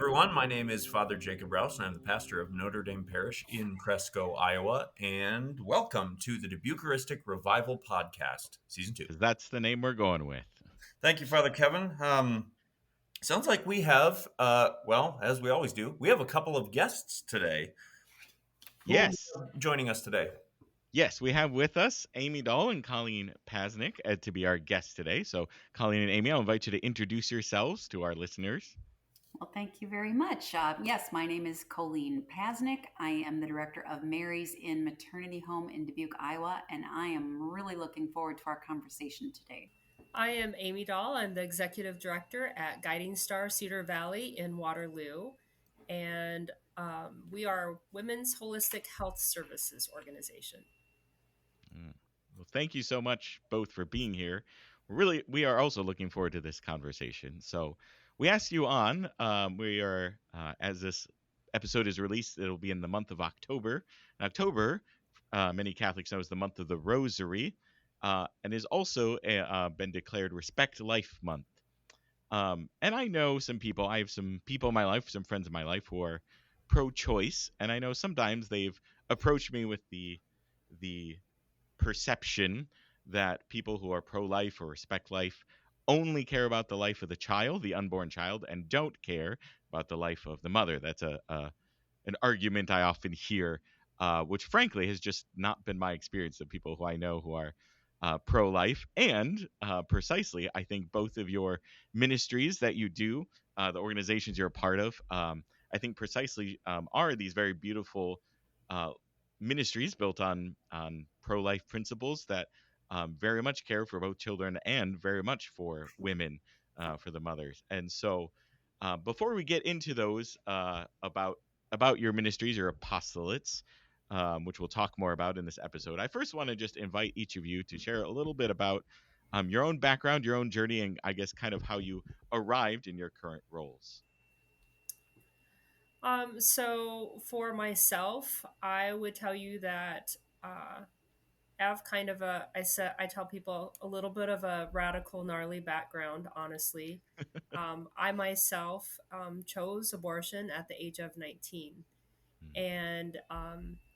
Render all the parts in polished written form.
everyone. My name is Father Jacob Rouse, and I'm the pastor of Notre Dame Parish in Cresco, Iowa. And welcome to the Dubuqueistic Revival Podcast, Season 2. 'Cause that's the name we're going with. Thank you, Father Kevin. Sounds like we have, as we always do, we have a couple of guests today. Who will be Yes. joining us today? Yes, we have with us Amy Dahl and Colleen Pasnik to be our guests today. So, Colleen and Amy, I'll invite you to introduce yourselves to our listeners. Well, thank you very much. Yes, my name is Colleen Pasnik. I am the director of Mary's in Maternity Home in Dubuque, Iowa, and I am really looking forward to our conversation today. I am Amy Dahl. I'm the executive director at Guiding Star Cedar Valley in Waterloo, and we are Women's Holistic Health Services organization. Well, thank you so much both for being here. We are also looking forward to this conversation. So, we asked you on. We are, as this episode is released, it'll be in the month of October. In October, many Catholics know, is the month of the Rosary, and is also been declared Respect Life Month. And I know some people. I have some people in my life, some friends in my life who are pro-choice, and I know sometimes they've approached me with the perception that people who are pro-life or respect life only care about the life of the child, the unborn child, and don't care about the life of the mother. That's an argument I often hear, which frankly has just not been my experience of people who I know who are pro-life. And precisely, I think both of your ministries that you do, the organizations you're a part of, I think precisely are these very beautiful ministries built on pro-life principles that very much care for both children and very much for women, for the mothers. And so, before we get into those about your ministries, your apostolates, which we'll talk more about in this episode, I first want to just invite each of you to share a little bit about your own background, your own journey, and I guess kind of how you arrived in your current roles. So for myself, I would tell you that I have kind of I tell people a little bit of a radical, gnarly background, honestly. I myself chose abortion at the age of 19 and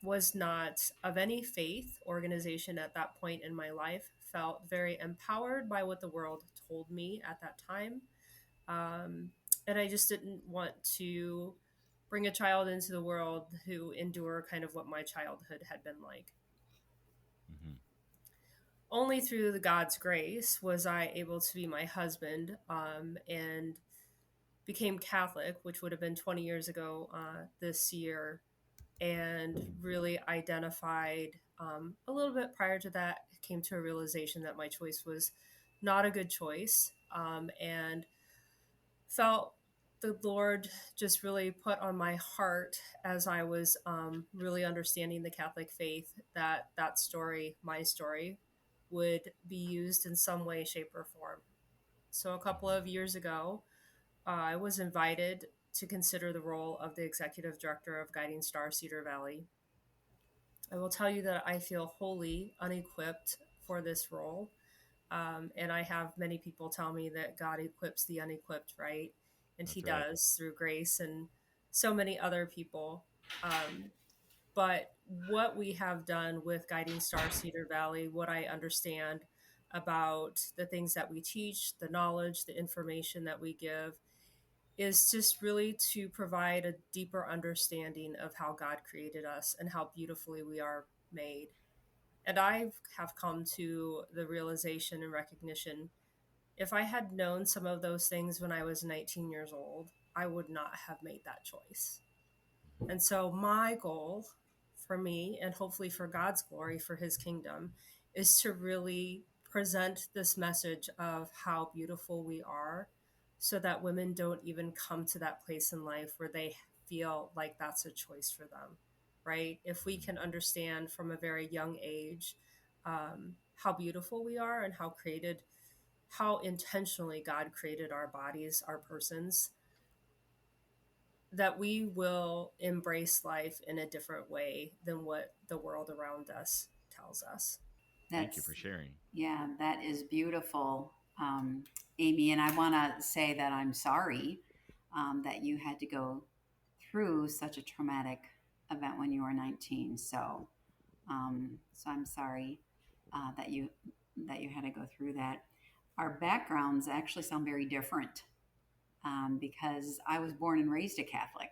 was not of any faith organization at that point in my life. Felt very empowered by what the world told me at that time. And I just didn't want to bring a child into the world who endure kind of what my childhood had been like. Mm-hmm. Only through the God's grace was I able to be my husband, and became Catholic, which would have been 20 years ago this year, and really identified a little bit prior to that, came to a realization that my choice was not a good choice, and felt the Lord just really put on my heart as I was really understanding the Catholic faith that story, my story, would be used in some way, shape, or form. So a couple of years ago, I was invited to consider the role of the executive director of Guiding Star Cedar Valley. I will tell you that I feel wholly unequipped for this role. And I have many people tell me that God equips the unequipped, right? And That's he right. does through grace and so many other people. But what we have done with Guiding Star Cedar Valley, what I understand about the things that we teach, the knowledge, the information that we give, is just really to provide a deeper understanding of how God created us and how beautifully we are made. And I have come to the realization and recognition, if I had known some of those things when I was 19 years old, I would not have made that choice. And so my goal for me, and hopefully for God's glory, for his kingdom, is to really present this message of how beautiful we are, so that women don't even come to that place in life where they feel like that's a choice for them, right? If we can understand from a very young age how beautiful we are and how intentionally God created our bodies, our persons, that we will embrace life in a different way than what the world around us tells us. Thank you That's, for sharing. yeah, that is beautiful, Amy. And I want to say that I'm sorry that you had to go through such a traumatic event when you were 19. So I'm sorry that you had to go through that. Our backgrounds actually sound very different because I was born and raised a Catholic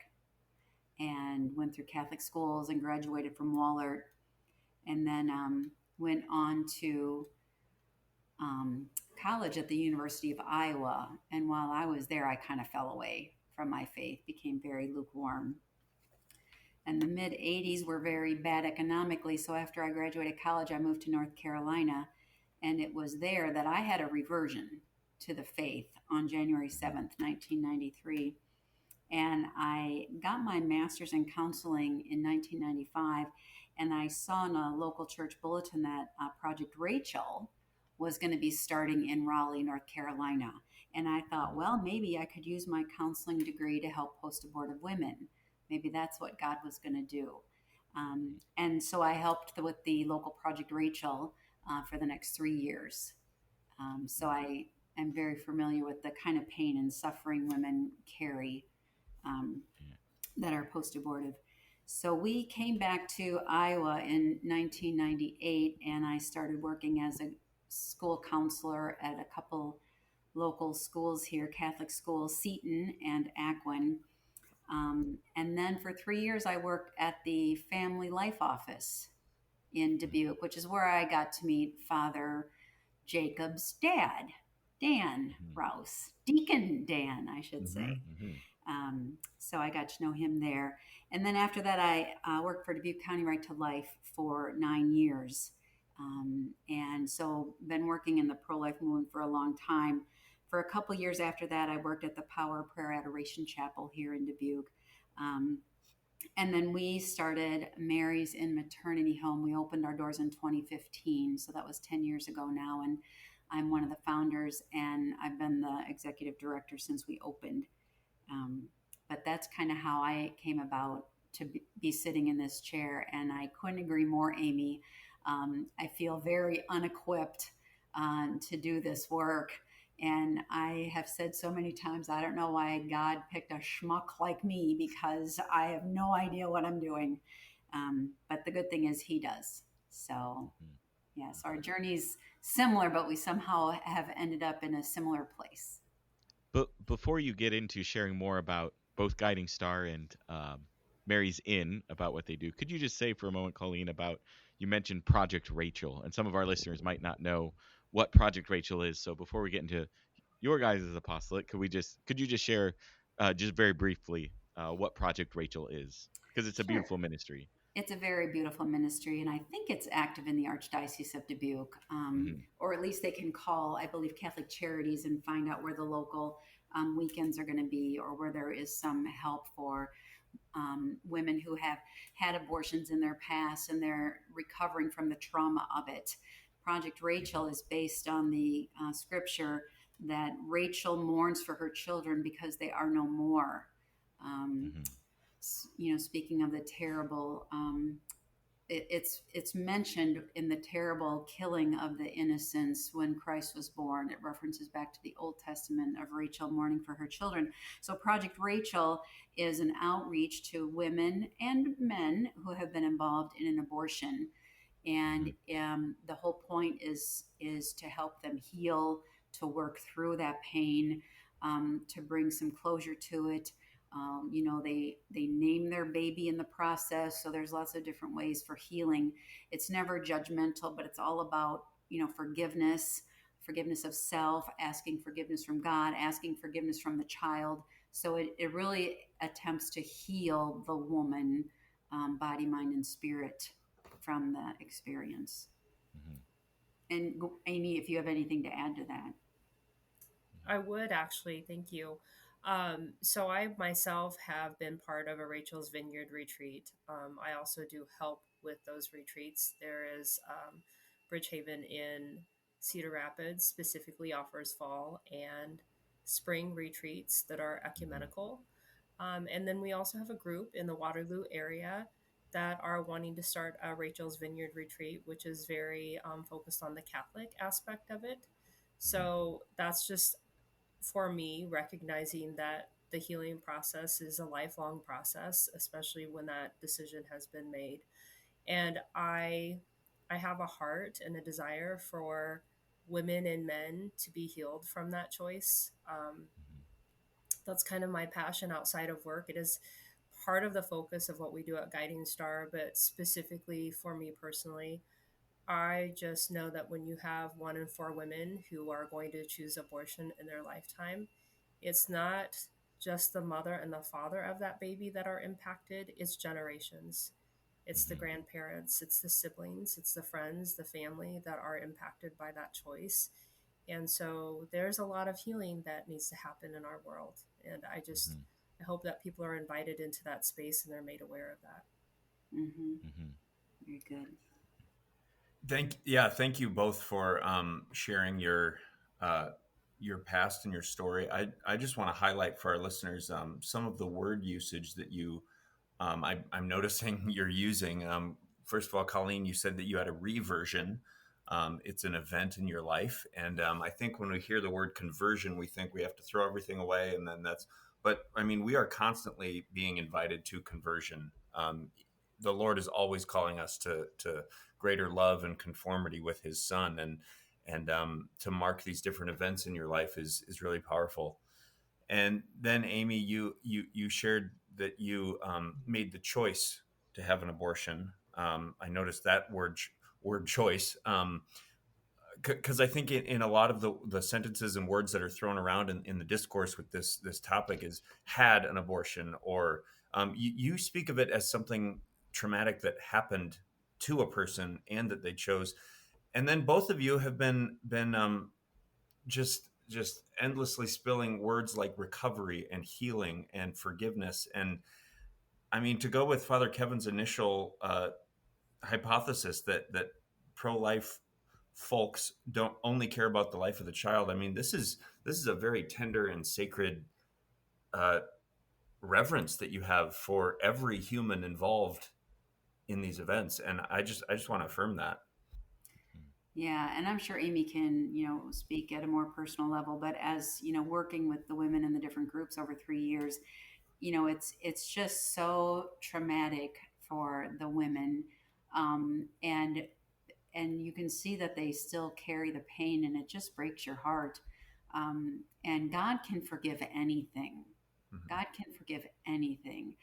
and went through Catholic schools and graduated from Wahlert, and then went on to um, college at the University of Iowa. And while I was there, I kind of fell away from my faith, became very lukewarm. And the mid 80s were very bad economically. So after I graduated college, I moved to North Carolina. And it was there that I had a reversion to the faith on January 7th, 1993. And I got my master's in counseling in 1995. And I saw in a local church bulletin that Project Rachel was going to be starting in Raleigh, North Carolina. And I thought, well, maybe I could use my counseling degree to help post abortive women. Maybe that's what God was going to do. And so I helped with the local Project Rachel for the next 3 years. So I am very familiar with the kind of pain and suffering women carry um, that are post abortive. So we came back to Iowa in 1998, and I started working as a school counselor at a couple local schools here, Catholic schools, Seton and Aquin. And then for 3 years, I worked at the Family Life Office in Dubuque, which is where I got to meet Father Jacob's dad, Dan Rouse, Deacon Dan, I should say. So I got to know him there. And then after that, I worked for Dubuque County Right to Life for 9 years. And so been working in the pro-life movement for a long time. For a couple years after that, I worked at the Power of Prayer Adoration Chapel here in Dubuque. And then we started Mary's in Maternity Home. We opened our doors in 2015. So that was 10 years ago now. And I'm one of the founders, and I've been the executive director since we opened. But that's kind of how I came about to be sitting in this chair. And I couldn't agree more, Amy. I feel very unequipped to do this work. And I have said so many times, I don't know why God picked a schmuck like me, because I have no idea what I'm doing. But the good thing is he does. So, yes, our journey's similar, but we somehow have ended up in a similar place. But before you get into sharing more about both Guiding Star and Mary's Inn, about what they do, could you just say for a moment, Colleen, about, you mentioned Project Rachel, and some of our listeners might not know what Project Rachel is. So before we get into your guys' apostolate, could you just share just very briefly what Project Rachel is? Because it's a beautiful ministry. It's a very beautiful ministry, and I think it's active in the Archdiocese of Dubuque, or at least they can call, I believe, Catholic Charities and find out where the local weekends are going to be, or where there is some help for women who have had abortions in their past and they're recovering from the trauma of it. Project Rachel is based on the scripture that Rachel mourns for her children because they are no more. Speaking of the terrible, it's mentioned in the terrible killing of the innocents when Christ was born. It references back to the Old Testament of Rachel mourning for her children. So Project Rachel is an outreach to women and men who have been involved in an abortion. And the whole point is to help them heal, to work through that pain, to bring some closure to it. They name their baby in the process. So there's lots of different ways for healing. It's never judgmental, but it's all about, forgiveness of self, asking forgiveness from God, asking forgiveness from the child. So it really attempts to heal the woman, body, mind, and spirit from the experience. And Amy, if you have anything to add to that. I would actually, thank you. So I myself have been part of a Rachel's Vineyard retreat. I also do help with those retreats. There is Bridgehaven in Cedar Rapids specifically offers fall and spring retreats that are ecumenical. And then we also have a group in the Waterloo area that are wanting to start a Rachel's Vineyard retreat, which is very focused on the Catholic aspect of it. So that's just, for me, recognizing that the healing process is a lifelong process, especially when that decision has been made. And I have a heart and a desire for women and men to be healed from that choice. That's kind of my passion outside of work. It is part of the focus of what we do at Guiding Star, but specifically for me personally, I just know that when you have 1 in 4 women who are going to choose abortion in their lifetime, it's not just the mother and the father of that baby that are impacted, it's generations. It's the Mm-hmm. grandparents, it's the siblings, it's the friends, the family that are impacted by that choice. And so there's a lot of healing that needs to happen in our world. And Mm-hmm. I hope that people are invited into that space and they're made aware of that. Mm-hmm. Mm-hmm. Very good. Thank you both for sharing uh, your past and your story. I just want to highlight for our listeners some of the word usage that I'm noticing you're using. First of all, Colleen, you said that you had a reversion. It's an event in your life, and I think when we hear the word conversion, we think we have to throw everything away, and then that's. But I mean, we are constantly being invited to conversion. The Lord is always calling us to greater love and conformity with His Son, and to mark these different events in your life is really powerful. And then, Amy, you shared that you made the choice to have an abortion. I noticed that word choice, because I think in a lot of the sentences and words that are thrown around in the discourse with this topic is had an abortion, or you speak of it as something traumatic that happened to a person and that they chose. And then both of you have been just endlessly spilling words like recovery and healing and forgiveness. And I mean, to go with Father Kevin's initial hypothesis that pro-life folks don't only care about the life of the child. I mean, this is a very tender and sacred uh, reverence that you have for every human involved in these events, and I just want to affirm that. Yeah, and I'm sure Amy can, speak at a more personal level, but as, working with the women in the different groups over 3 years, it's just so traumatic for the women. And you can see that they still carry the pain, and it just breaks your heart. And God can forgive anything. Mhm. God can forgive anything.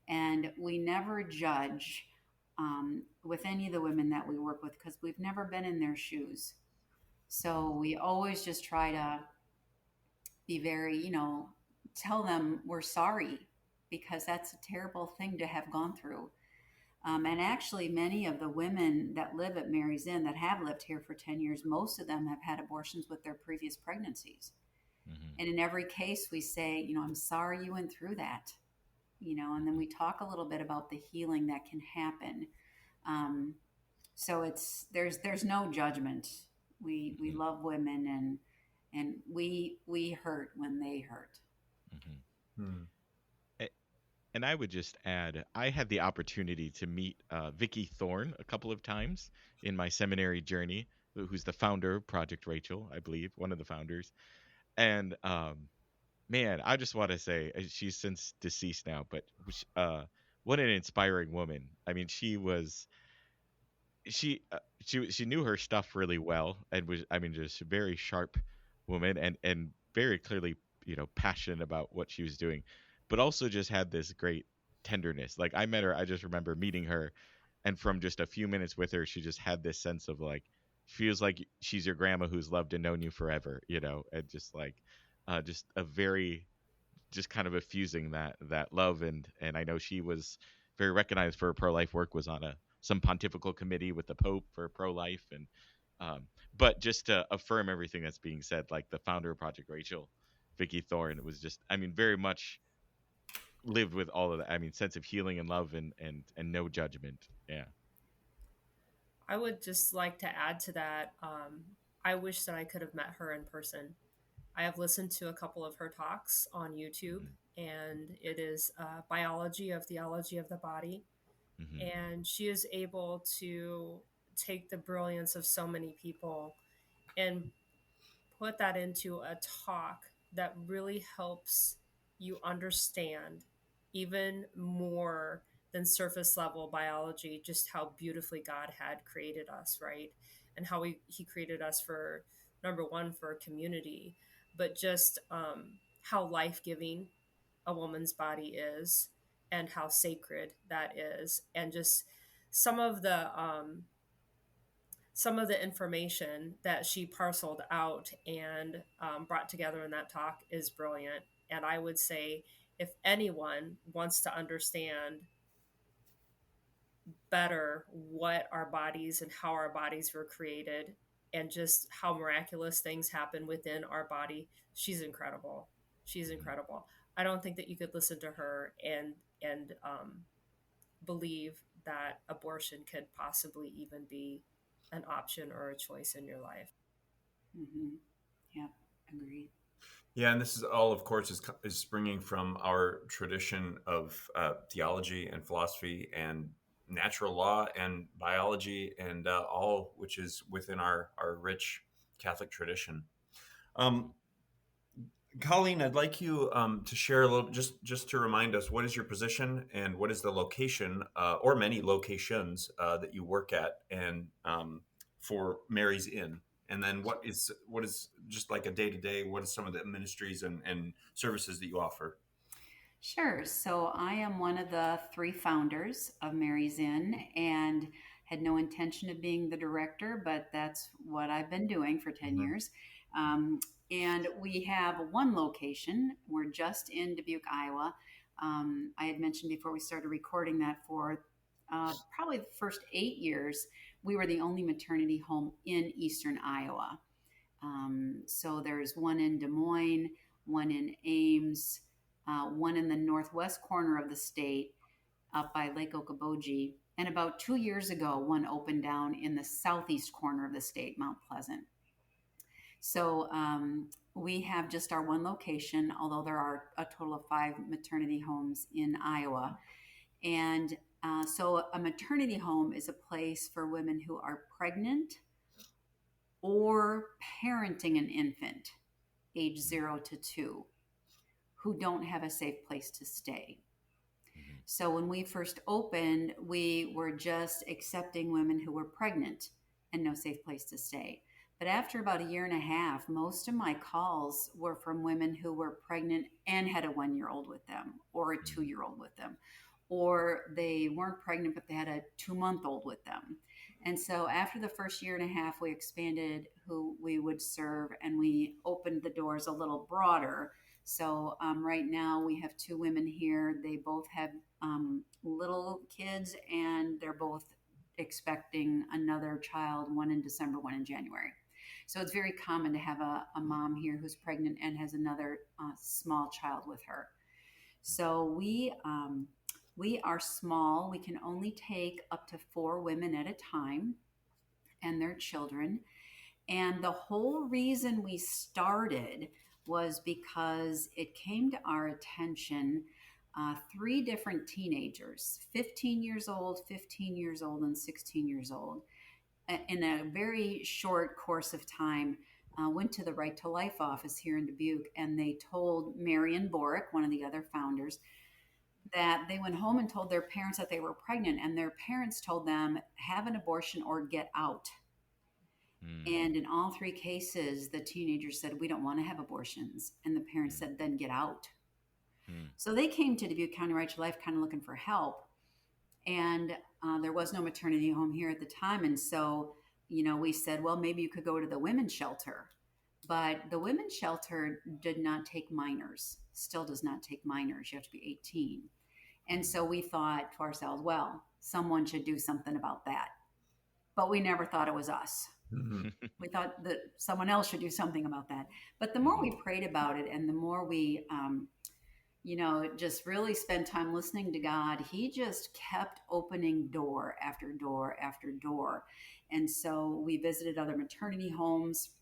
And we never judge with any of the women that we work with because we've never been in their shoes. So we always just try to be very, tell them we're sorry because that's a terrible thing to have gone through. And actually, many of the women that live at Mary's Inn that have lived here for 10 years, most of them have had abortions with their previous pregnancies. Mm-hmm. And in every case, we say, I'm sorry you went through that, and then we talk a little bit about the healing that can happen. Um, so there's no judgment. We Mm-hmm. love women, and we hurt when they hurt. Mm-hmm. Hmm. And I would just add, I had the opportunity to meet Vicky Thorne a couple of times in my seminary journey, who's the founder of Project Rachel, I believe, one of the founders. And man, I just want to say, she's since deceased now, but what an inspiring woman. I mean, she knew her stuff really well and was, I mean, just a very sharp woman and very clearly, passionate about what she was doing, but also just had this great tenderness. Like, I met her, I just remember meeting her, and from just a few minutes with her, she just had this sense of like, feels like she's your grandma who's loved and known you forever, and just like, just a very, just kind of effusing that love. And I know she was very recognized for her pro life work, was on some pontifical committee with the Pope for pro life. And um, but just to affirm everything that's being said, like the founder of Project Rachel, Vicky Thorne, was just, I mean, very much lived with all of that. I mean, sense of healing and love and no judgment. Yeah. I would just like to add to that. I wish that I could have met her in person. I have listened to a couple of her talks on YouTube, Mm-hmm. and it is biology of theology of the body. Mm-hmm. And she is able to take the brilliance of so many people and put that into a talk that really helps you understand even more than surface level biology just how beautifully God had created us, right? And how he created us for, number one, for community, but just how life giving a woman's body is and how sacred that is. And just some of the some of the information that she parceled out and brought together in that talk is brilliant. And I would say if anyone wants to understand better what our bodies and how our bodies were created and just how miraculous things happen within our body, she's incredible. She's Mhm. incredible. I don't think that you could listen to her and believe that abortion could possibly even be an option or a choice in your life. Mm-hmm. Yep. Agreed. Yeah, and this is all, of course, is springing from our tradition of theology and philosophy and natural law and biology and all which is within our rich Catholic tradition. Um, Colleen, I'd like you to share a little, just to remind us, what is your position and what is the location or many locations that you work at, and for Mary's Inn, and then what is just like a day to day? What are some of the ministries and services that you offer? Sure. So I am one of the three founders of Mary's Inn and had no intention of being the director, but that's what I've been doing for 10 Mhm. years. Um, and we have one location. We're just in Dubuque, Iowa. I had mentioned before we started recording that for probably the first 8 years, we were the only maternity home in eastern Iowa. So there's one in Des Moines, one in Ames, one in the northwest corner of the state up by Lake Okoboji. And about 2 years ago, one opened down in the southeast corner of the state, Mount Pleasant. So we have just our one location, although there are a total of 5 maternity homes in Iowa. And so a maternity home is a place for women who are pregnant or parenting an infant age 0 to 2 who don't have a safe place to stay. Mhm. So when we first opened, we were just accepting women who were pregnant and no safe place to stay. But after about a year and a half, most of my calls were from women who were pregnant and had a 1 year old with them or a Mhm. 2 year old with them, or they weren't pregnant, but they had a 2 month old with them. And so after the first year and a half, we expanded who we would serve and we opened the doors a little broader. So right now we have 2 women here. They both have little kids, and they're both expecting another child, one in December, one in January. So it's very common to have a mom here who's pregnant and has another small child with her. So we are small. We can only take up to 4 women at a time and their children. And the whole reason we started was because it came to our attention 3 different teenagers, 15 years old, 15 years old, and 16 years old, in a very short course of time. Went to the Right to Life office here in Dubuque, and they told Marion Borick, one of the other founders, that they went home and told their parents that they were pregnant, and their parents told them, have an abortion or get out. Mhm. And in all 3 cases, the teenagers said, we don't want to have abortions. And the parents Mhm. said, then get out. Mhm. So they came to Dubuque County Right to Life kind of looking for help. And there was no maternity home here at the time. And so, we said, well, maybe you could go to the women's shelter. But the women's shelter did not take minors, still does not take minors. You have to be 18. And so we thought to ourselves, well, someone should do something about that. But we never thought it was us. Mhm. We thought that someone else should do something about that. But the more Mhm. we prayed about it and the more we, just really spent time listening to God, He just kept opening door after door after door. And so we visited other maternity homes.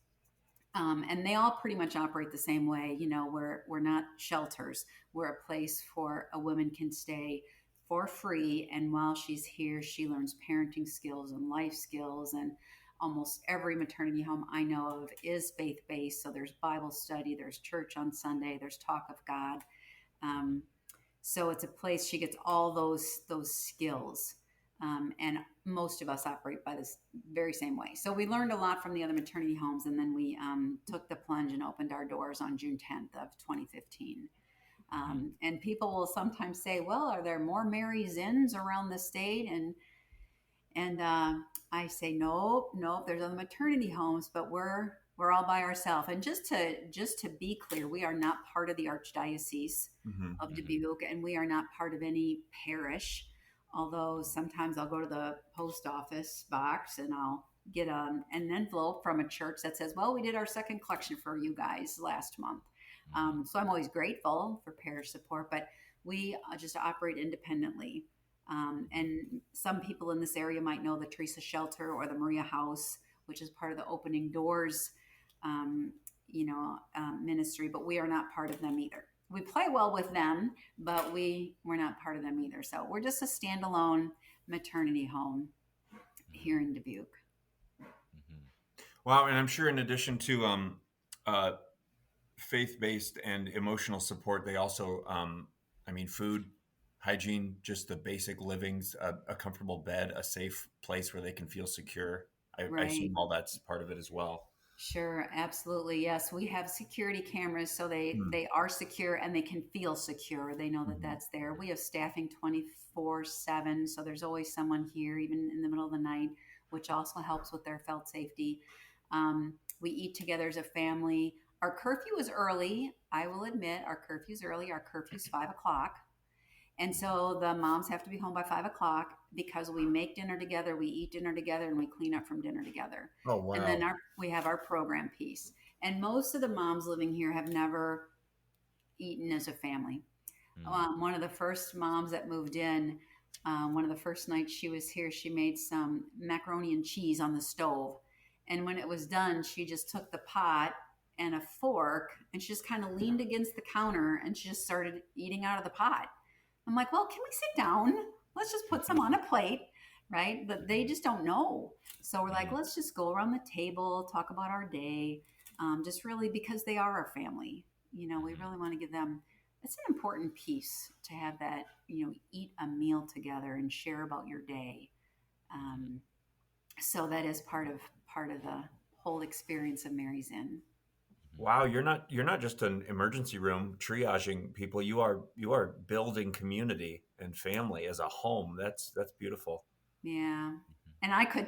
And they all pretty much operate the same way. We're not shelters. We're a place for a woman can stay for free. And while she's here, she learns parenting skills and life skills. And almost every maternity home I know of is faith based. So there's Bible study, there's church on Sunday, there's talk of God. Um, so it's a place she gets all those skills. And most of us operate by this very same way. So we learned a lot from the other maternity homes, and then we took the plunge and opened our doors on June 10th of 2015. Mm-hmm. And people will sometimes say, "Well, are there more Mary Zinns around the state?" And I say, "No, no. There's other maternity homes, but we're all by ourselves." And just to be clear, we are not part of the Archdiocese Hmm. of Mm-hmm. Dubuque, and we are not part of any parish. Although sometimes I'll go to the post office box and I'll get an envelope from a church that says, "Well, we did our second collection for you guys last month." Mm-hmm. So I'm always grateful for parish support, but we just operate independently. And some people in this area might know the Teresa Shelter or the Maria House, which is part of the Opening Doors, um, ministry, but we are not part of them either. We play well with them, but we're not part of them either. So we're just a standalone maternity home here in Dubuque. Mm-hmm. Wow, and I'm sure in addition to uh, faith-based and emotional support, they also, I mean, food, hygiene, just the basic livings, a comfortable bed, a safe place where they can feel secure. I Right. assume all that's part of it as well. Sure, absolutely. Yes, we have security cameras so they Mm. they are secure and they can feel secure. They know that Mhm. that's there. We have staffing 24/7, so there's always someone here even in the middle of the night, which also helps with their felt safety. We eat together as a family. Our curfew is early. I will admit our curfew is early. Our curfew is 5 o'clock. And so the moms have to be home by 5 o'clock because we make dinner together, we eat dinner together, and we clean up from dinner together. Oh, And then wow. we have our program piece. And most of the moms living here have never eaten as a family. One of the first moms that moved in, one of the first nights she was here, she made some macaroni and cheese on the stove. And when it was done, she just took the pot and a fork and she just kind of leaned against the counter and she just started eating out of the pot. I'm like, well, can we sit down? Let's just put some on a plate, right? But they just don't know. So we're like, Mm-hmm. let's just go around the table, talk about our day, just really because they are our family. We Mm-hmm. really want to give them. It's an important piece to have that, eat a meal together and share about your day. Um, so that is part of the whole experience of Mary's Inn. Wow, you're not just an emergency room triaging people. You are building community and family as a home. That's beautiful. Yeah. And I could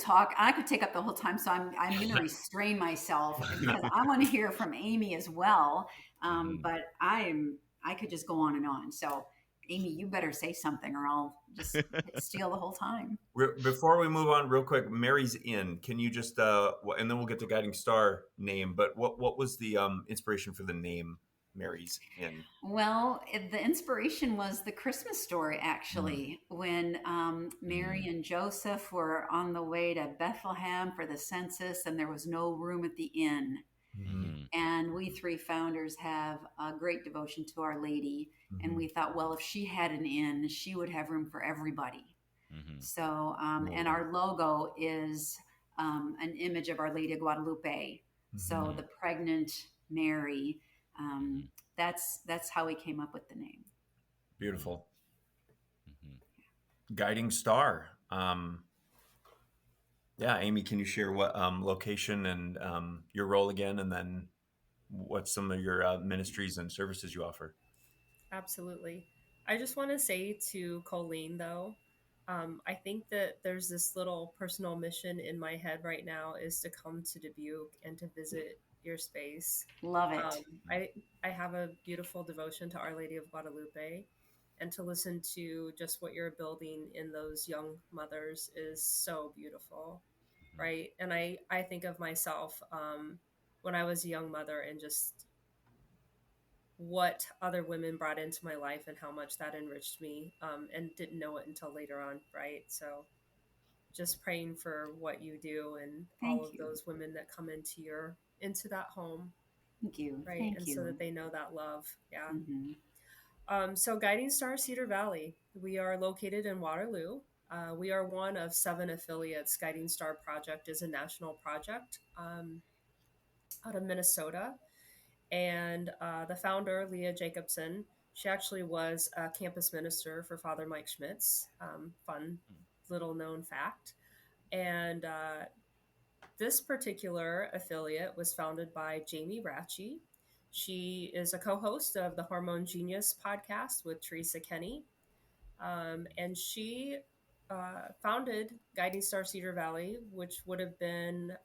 take up the whole time. So I'm going to restrain myself because I want to hear from Amy as well. Mm-hmm. But I could just go on and on. So Amy, you better say something or I'll just steal the whole time. Before we move on, real quick, Mary's Inn. Can you just and then we'll get the guiding star name. But what was the inspiration for the name Mary's Inn? Well, the inspiration was the Christmas story, Mm. actually, when Mary and Joseph were on the way to Bethlehem for the census and there was no room at the inn. Mhm. Mm-hmm. And we three founders have a great devotion to Our Lady. And Mhm. we thought, well, if she had an inn, she would have room for everybody. Mm-hmm. So, and Cool. our logo is an image of Our Lady of Guadalupe. So Mm-hmm. the pregnant Mary. Um, Mm-hmm. that's how we came up with the name. Beautiful. Mm-hmm. Guiding star. Yeah, Amy, can you share what location and your role again, and then what some of your ministries and services you offer? Absolutely. I just want to say to Colleen, though, I think that there's this little personal mission in my head right now is to come to Dubuque and to visit your space. Love it. Um, I I have a beautiful devotion to Our Lady of Guadalupe, and to listen to just what you're building in those young mothers is so beautiful, right? And I think of myself when I was a young mother and just what other women brought into my life and how much that enriched me, and didn't know it until later on, right? So just praying for what you do and all Thank of you. those women that come into that home, Thank you. right? Thank And so you. that they know that love. Yeah. Hmm. So Guiding Star Cedar Valley, we are located in Waterloo. We are one of 7 affiliates. Guiding Star Project is a national project out of Minnesota. And the founder, Leah Jacobson, She actually was a campus minister for Father Mike Schmitz. Fun little known fact. And this particular affiliate was founded by Jamie Ratchie. She is a co host of the Hormone Genius podcast with Teresa Kenny. And she founded Guiding Star Cedar Valley, which would have been,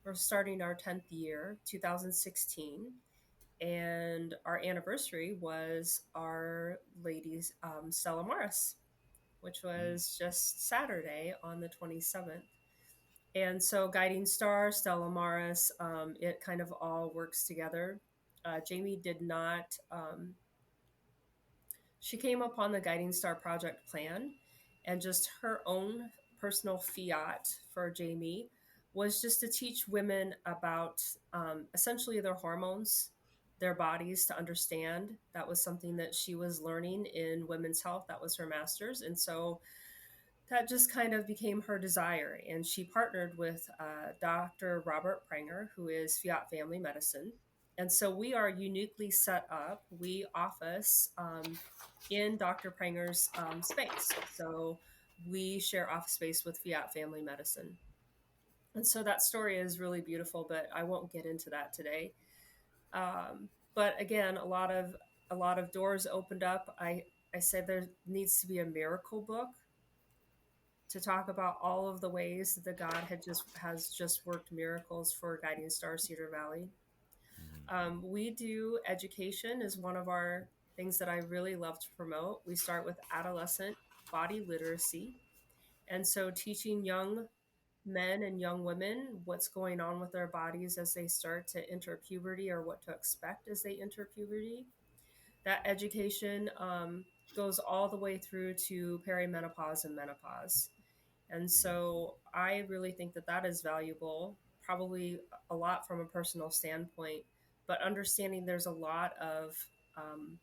we're starting our 10th year, 2016. And our anniversary was Our Lady's Stella Maris, which Mm, was just Saturday on the 27th. And so Guiding Star, Stella Maris, it kind of all works together. Jamie did not, she came upon the Guiding Star project plan, and just her own personal fiat for Jamie was just to teach women about essentially their hormones, their bodies to understand. That was something that she was learning in women's health. That was her master's. And so that just kind of became her desire. And she partnered with Dr. Robert Pranger, who is Fiat Family Medicine. And so we are uniquely set up. We office in Dr. Pranger's space. So we share office space with Fiat Family Medicine. And so that story is really beautiful, but I won't get into that today. But again, a lot of doors opened up. I said there needs to be a miracle book to talk about all of the ways that God has just worked miracles for Guiding Star Cedar Valley. mhm, We do education is one of our things that I really love to promote. We start with adolescent body literacy, and so teaching young men and young women what's going on with their bodies as they start to enter puberty, or what to expect as they enter puberty. That education goes all the way through to perimenopause and menopause. And mhm, so I really think that that is valuable, probably a lot from a personal standpoint, but understanding there's a lot of um,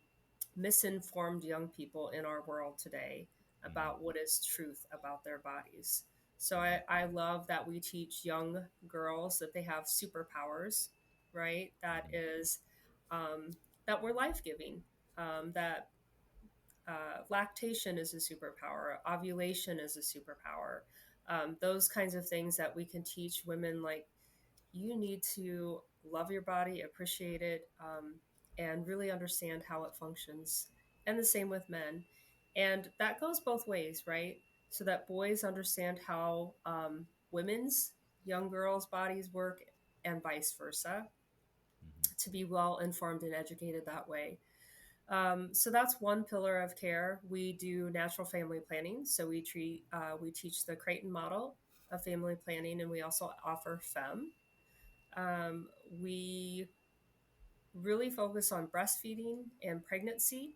misinformed young people in our world today mhm, about what is truth about their bodies. So mhm, I love that we teach young girls that they have superpowers, right? That mhm, is, that we're life giving, that lactation is a superpower, ovulation is a superpower. Those kinds of things that we can teach women, like, you need to love your body, appreciate it, and really understand how it functions. And the same with men. And that goes both ways, right? So that boys understand how women's, young girls' bodies work, and vice versa, mhm, to be well informed and educated that way. So that's one pillar of care. We do natural family planning. So we teach the Creighton model of family planning, and we also offer FEM. We really focus on breastfeeding and pregnancy.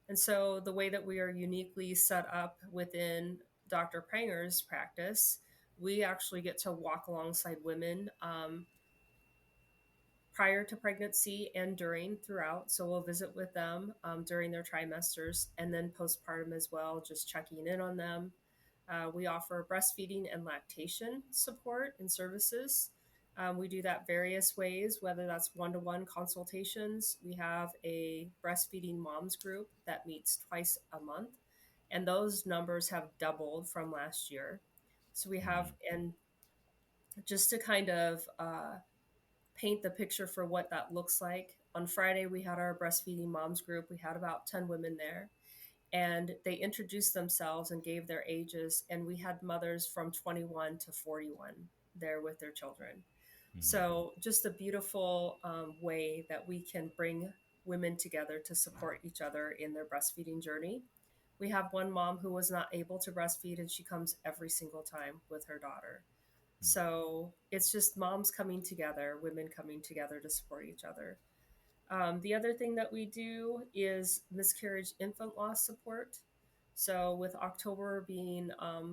And so the way that we are uniquely set up within Dr. Pranger's practice, we actually get to walk alongside women prior to pregnancy and during throughout. So we'll visit with them during their trimesters, and then postpartum as well, just checking in on them. We offer breastfeeding and lactation support and services. We do that various ways, whether that's one-to-one consultations. We have a breastfeeding moms group that meets twice a month, and those numbers have doubled from last year. So we have, mhm, and just to kind of paint the picture for what that looks like. On Friday, we had our breastfeeding moms group. We had about 10 women there, and they introduced themselves and gave their ages. And we had mothers from 21 to 41 there with their children. mhm, So, just a beautiful way that we can bring women together to support each other in their breastfeeding journey. We have one mom who was not able to breastfeed, and she comes every single time with her daughter. mhm, So it's just moms coming together, women coming together to support each other. The other thing that we do is miscarriage infant loss support. So, with October being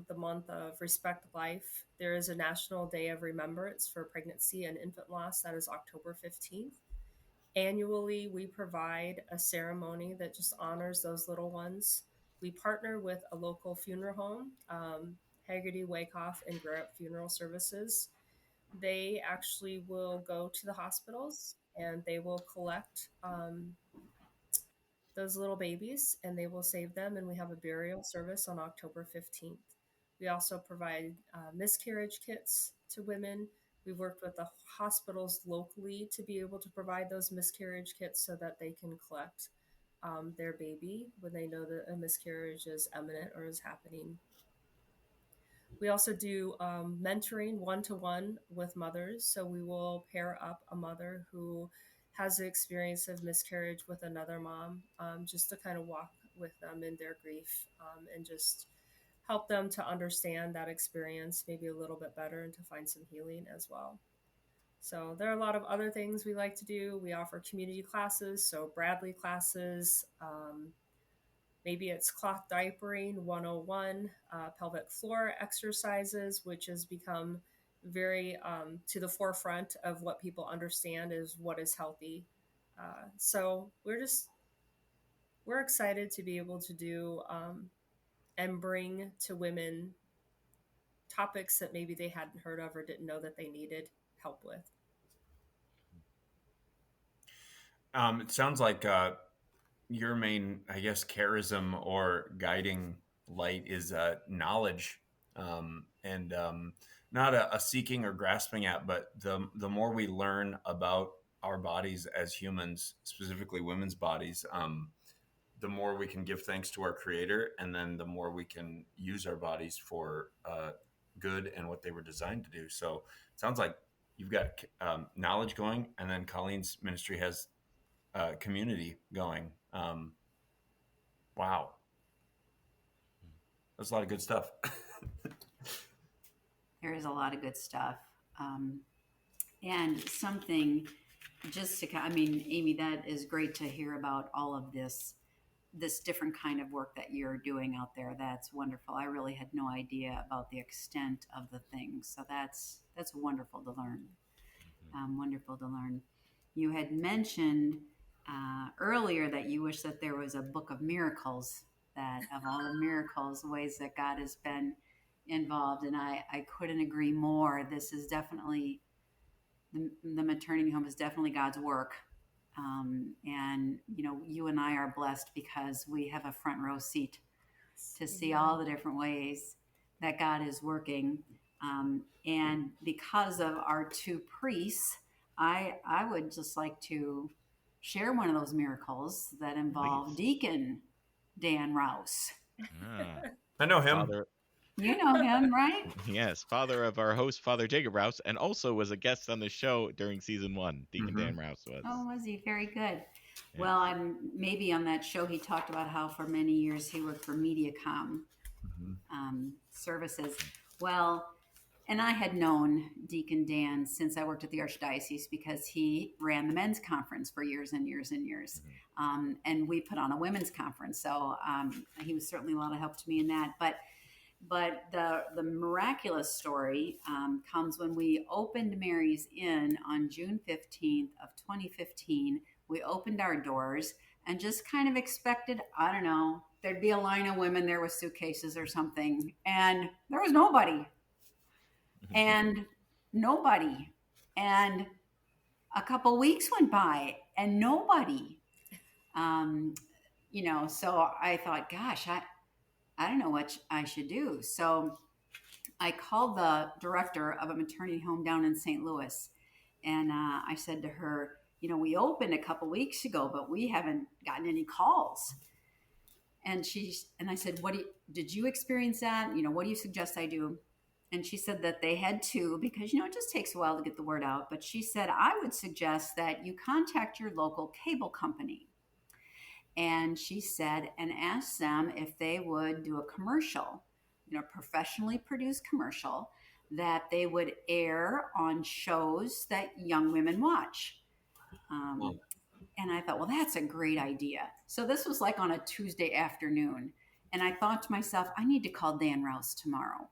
the month of Respect Life, there is a National Day of Remembrance for Pregnancy and Infant Loss. That is October 15th. Annually, we provide a ceremony that just honors those little ones. We partner with a local funeral home, Haggerty, Wakehoff, and Grant Funeral Services. They actually will go to the hospitals, and they will collect those little babies and they will save them. And we have a burial service on October 15th. We also provide miscarriage kits to women. We've worked with the hospitals locally to be able to provide those miscarriage kits so that they can collect their baby when they know that a miscarriage is imminent or is happening. We also do mentoring one-to-one with mothers. So we will pair up a mother who has the experience of miscarriage with another mom, just to kind of walk with them in their grief, and just help them to understand that experience maybe a little bit better and to find some healing as well. So there are a lot of other things we like to do. We offer community classes, so Bradley classes, maybe it's cloth diapering 101, pelvic floor exercises, which has become very to the forefront of what people understand is what is healthy. So we're excited to be able to do and bring to women topics that maybe they hadn't heard of or didn't know that they needed help with. It sounds like your main, I guess, charism or guiding light is knowledge, and not a seeking or grasping at, but the more we learn about our bodies as humans, specifically women's bodies, the more we can give thanks to our Creator, and then the more we can use our bodies for good and what they were designed to do. So it sounds like you've got knowledge going, and then Colleen's ministry has community going. Wow, that's a lot of good stuff. There is a lot of good stuff. And something just to, I mean, Amy, that is great to hear about all of this different kind of work that you're doing out there. That's wonderful. I really had no idea about the extent of the things. So that's wonderful to learn. Wonderful to learn. You had mentioned earlier that you wish that there was a book of miracles, that of all the miracles, ways that God has been involved. And I couldn't agree more. This is definitely, the maternity home is definitely God's work. And, you know, you and I are blessed because we have a front row seat to see all the different ways that God is working. And because of our two priests, I would just like to share one of those miracles that involve Deacon Dan Rouse. I know him. Father, You know him, right? yes, father of our host, Father Jacob Rouse, and also was a guest on the show during season 1. Deacon Dan Rouse was. Oh, was he? Very good. Yeah. Well, maybe on that show he talked about how for many years he worked for MediaCom services. Well, and I had known Deacon Dan since I worked at the Archdiocese because he ran the men's conference for years and years and years. And we put on a women's conference. So he was certainly a lot of help to me in that. But the miraculous story comes when we opened Mary's Inn on June 15th of 2015. We opened our doors and just kind of expected, I don't know, there'd be a line of women there with suitcases or something. And there was nobody. And nobody. And a couple weeks went by and nobody. You know, so I thought, gosh, I don't know what I should do. So I called the director of a maternity home down in St. Louis. And I said to her, you know, we opened a couple weeks ago, but we haven't gotten any calls. And I said, did you experience that? You know, what do you suggest I do? And she said that they had to, because, you know, it just takes a while to get the word out. But she said, I would suggest that you contact your local cable company. And she said, and ask them if they would do a commercial, you know, professionally produced commercial that they would air on shows that young women watch. And I thought, well, that's a great idea. So this was like on a Tuesday afternoon. And I thought to myself, I need to call Dan Rouse tomorrow.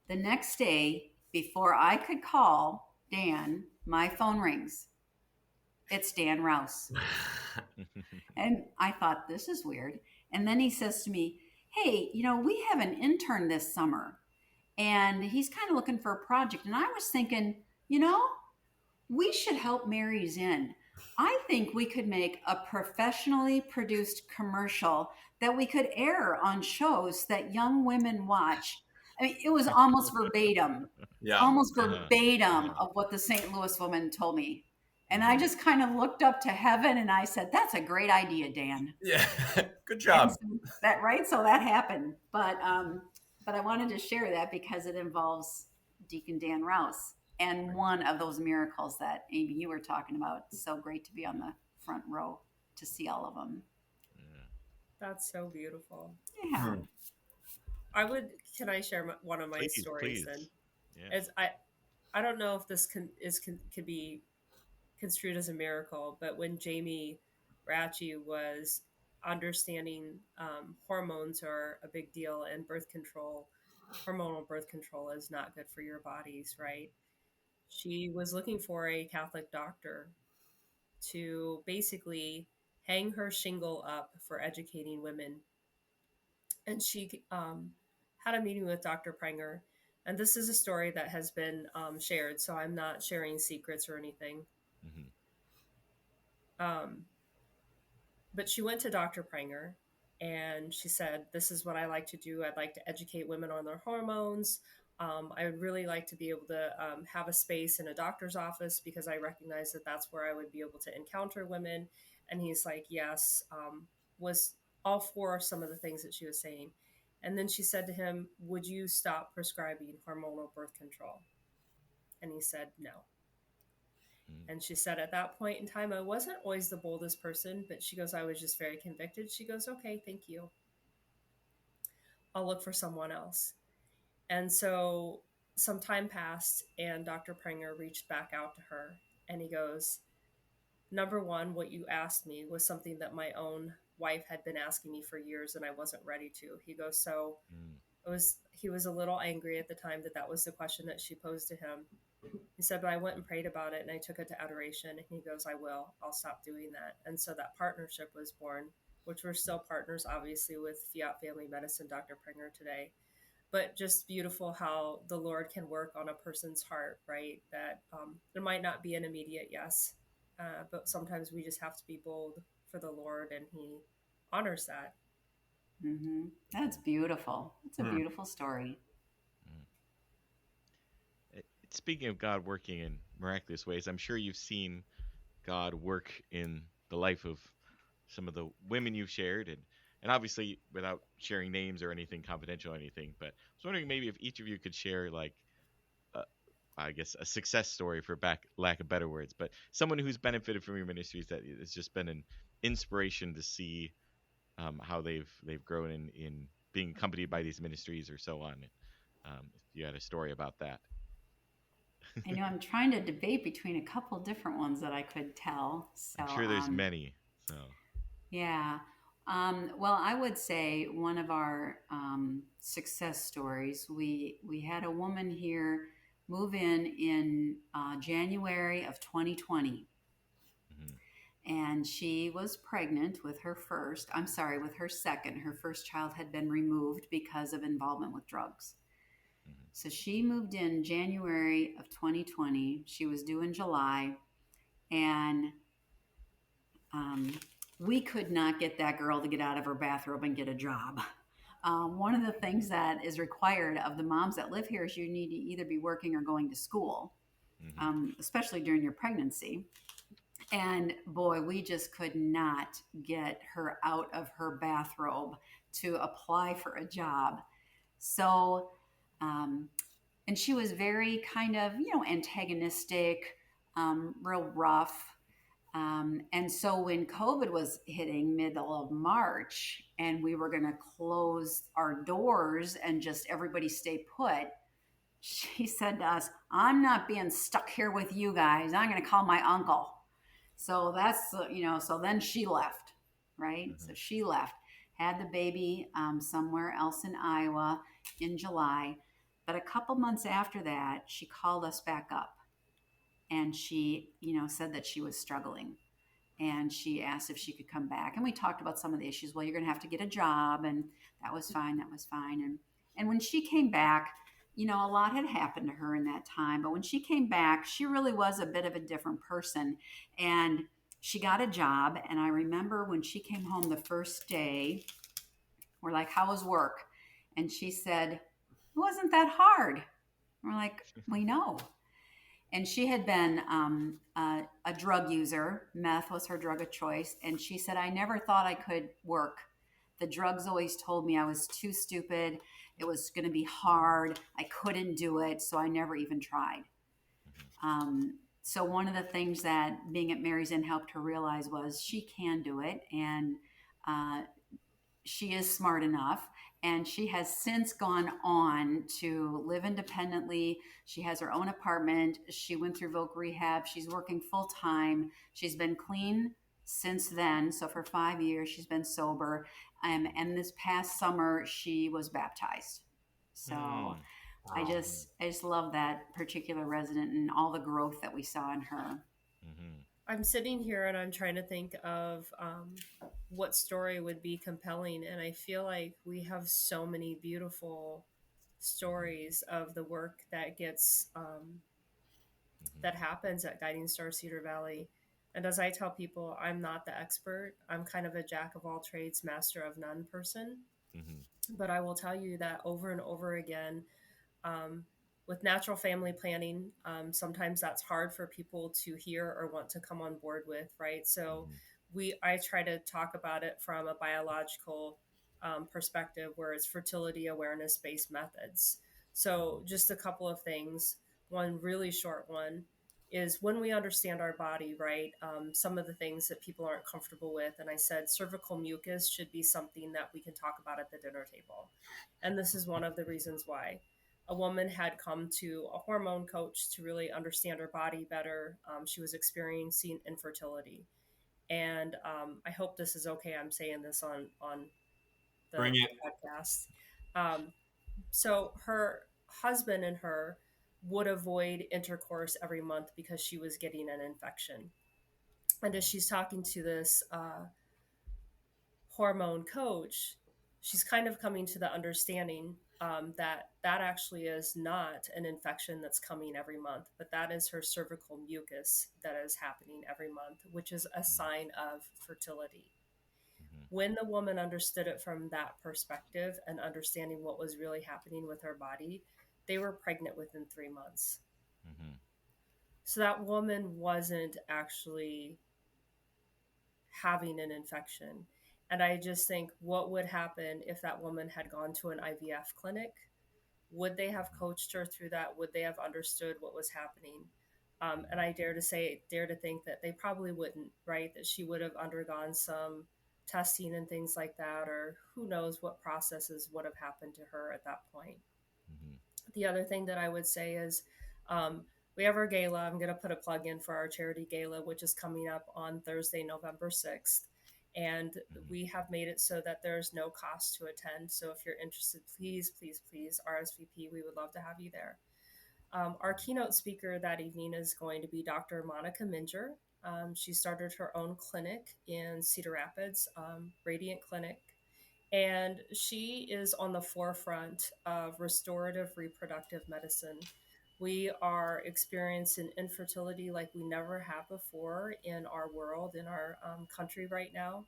The next day, before I could call Dan, my phone rings. It's Dan Rouse. And I thought, this is weird. And then he says to me, hey, you know, we have an intern this summer and he's kind of looking for a project. And I was thinking, you know, we should help Mary's Inn. I think we could make a professionally produced commercial that we could air on shows that young women watch. I mean, it was Yeah. almost Uh-huh. verbatim Uh-huh. of what the St. Louis woman told me. And I Mm-hmm. just kind of looked up to heaven and I said, "That's a great idea, Dan." Yeah. Good And job. so that right, so that happened. But I wanted to share that because it involves Deacon Dan Rouse and Right. one of those miracles that Amy you were talking about. It's so great to be on the front row to see all of them. Yeah. That's so beautiful. Yeah. Hmm. I would. Can I share one of my Please, stories then? please. Yeah. As I don't know if this could be construed as a miracle, but when Jamie Ratchie was understanding hormones are a big deal and birth control, hormonal birth control is not good for your bodies, right? She was looking for a Catholic doctor to basically hang her shingle up for educating women. And she had a meeting with Dr. Prenger. And this is a story that has been shared, so I'm not sharing secrets or anything. Mm-hmm. Um, but she went to Dr. Prenger and she said, "This is what I like to do. I'd like to educate women on their hormones. I would really like to be able to have a space in a doctor's office because I recognize that that's where I would be able to encounter women." And he's like, "Yes," was all for some of the things that she was saying. And then she said to him, "Would you stop prescribing hormonal birth control?" And he said, "No." Mm-hmm. And she said, "At that point in time, I wasn't always the boldest person, but she goes, I was just very convicted." She goes, "Okay, thank you. I'll look for someone else." And so some time passed, and Dr. Prenger reached back out to her. And he goes, "Number one, what you asked me was something that my own wife had been asking me for years, and I wasn't ready to." He goes, "So he was a little angry at the time that that was the question that she posed to him." He said, "But I went and prayed about it and I took it to adoration." And he goes, "I will. I'll stop doing that." And so that partnership was born, which we're still partners, obviously, with Fiat Family Medicine, Dr. Prenger today. But just beautiful how the Lord can work on a person's heart, right? That there might not be an immediate yes, but sometimes we just have to be bold for the Lord, and He honors that. Hmm. That's beautiful. It's a Hmm. beautiful story. Mm-hmm. Speaking of God working in miraculous ways, I'm sure you've seen God work in the life of some of the women you've shared, and obviously without sharing names or anything confidential or anything. But I was wondering maybe if each of you could share like uh, I guess a success story for back lack of better words, but someone who's benefited from your ministries that it's just been an inspiration to see how they've grown in being accompanied by these ministries or so on. If you had a story about that. I know I'm trying to debate between a couple different ones that I could tell. I'm sure there's So, many. So. yeah. Well, I would say one of our success stories. We had a woman here move in January of 2020, Hmm. and she was pregnant with her first. I'm sorry, with her second. Her first child had been removed because of involvement with drugs. Hmm. So she moved in January of 2020. She was due in July, and um, we could not get that girl to get out of her bathrobe and get a job. One of the things that is required of the moms that live here is you need to either be working or going to school, Hmm. especially during your pregnancy. And boy, we just could not get her out of her bathrobe to apply for a job. So, um, and she was very kind of, antagonistic, real rough. And so when COVID was hitting middle of March and we were going to close our doors and just everybody stay put, she said to us, "I'm not being stuck here with you guys. I'm going to call my uncle." So that's, so then she left, right? Hmm. So she left, had the baby somewhere else in Iowa in July. But a couple months after that, she called us back up and she, said that she was struggling and she asked if she could come back, and we talked about some of the issues. Well, you're going to have to get a job, and that was fine. And when she came back, a lot had happened to her in that time, but when she came back, she really was a bit of a different person. And she got a job. And I remember when she came home the first day, we're like, "How was work?" And she said, "It wasn't that hard." We're like, "We know." And she had been a drug user. Meth was her drug of choice. And she said, "I never thought I could work. The drugs always told me I was too stupid. It was going to be hard. I couldn't do it. So I never even tried." So one of the things that being at Mary's Inn helped her realize was she can do it. And uh, she is smart enough, and she has since gone on to live independently. She has her own apartment. She went through voc rehab. She's working full time. She's been clean since then. So for 5 years, she's been sober. And this past summer, she was baptized. So Mm. Wow. I just love that particular resident and all the growth that we saw in her. Hmm. I'm sitting here and I'm trying to think of what story would be compelling. And I feel like we have so many beautiful stories of the work that gets Hmm. that happens at Guiding Star Cedar Valley. And as I tell people, I'm not the expert. I'm kind of a jack of all trades, master of none person. Hmm. But I will tell you that over and over again, um, with natural family planning, sometimes that's hard for people to hear or want to come on board with, right? So Hmm. I try to talk about it from a biological perspective, where it's fertility awareness based methods. So just a couple of things. One really short one is when we understand our body, right? Some of the things that people aren't comfortable with, and I said cervical mucus should be something that we can talk about at the dinner table, and this is one of the reasons why. A woman had come to a hormone coach to really understand her body better. She was experiencing infertility, and I hope this is okay. I'm saying this on Bring the it. podcast. Um, so her husband and her would avoid intercourse every month because she was getting an infection. And as she's talking to this hormone coach, she's kind of coming to the understanding that that actually is not an infection that's coming every month, but that is her cervical mucus that is happening every month, which is a sign of fertility. Hmm. When the woman understood it from that perspective and understanding what was really happening with her body, they were pregnant within 3 months. Hmm. So that woman wasn't actually having an infection. And I just think, what would happen if that woman had gone to an IVF clinic? Would they have coached her through that? Would they have understood what was happening? And I dare to think that they probably wouldn't, right? That she would have undergone some testing and things like that, or who knows what processes would have happened to her at that point. Hmm. The other thing that I would say is um, we have our gala. I'm going to put a plug in for our charity gala, which is coming up on Thursday, November 6th. And Hmm. we have made it so that there's no cost to attend. So if you're interested, please, please, please RSVP. We would love to have you there. Our keynote speaker that evening is going to be Dr. Monica Minger. She started her own clinic in Cedar Rapids, Radiant Clinic, and she is on the forefront of restorative reproductive medicine. We are experiencing infertility like we never have before in our world, in our country right now.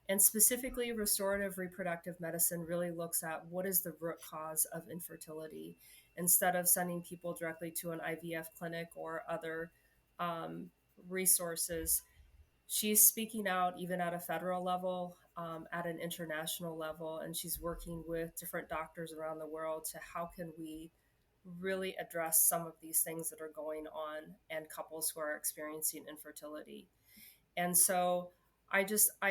And specifically, restorative reproductive medicine really looks at what is the root cause of infertility instead of sending people directly to an IVF clinic or other um, resources. She's speaking out even at a federal level, at an international level, and she's working with different doctors around the world to how can we really address some of these things that are going on and couples who are experiencing infertility. And so I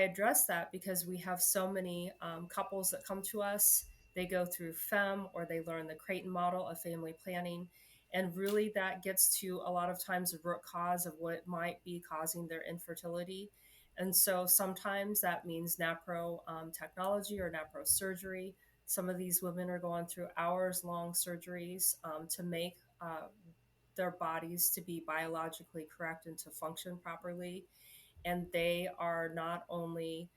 address that because we have so many couples that come to us. They go through FEM or they learn the Creighton model of family planning. And really, that gets to a lot of times the root cause of what might be causing their infertility. And so sometimes that means NAPRO technology or NAPRO surgery. Some of these women are going through hours long surgeries to make their bodies to be biologically correct and to function properly, and they are not only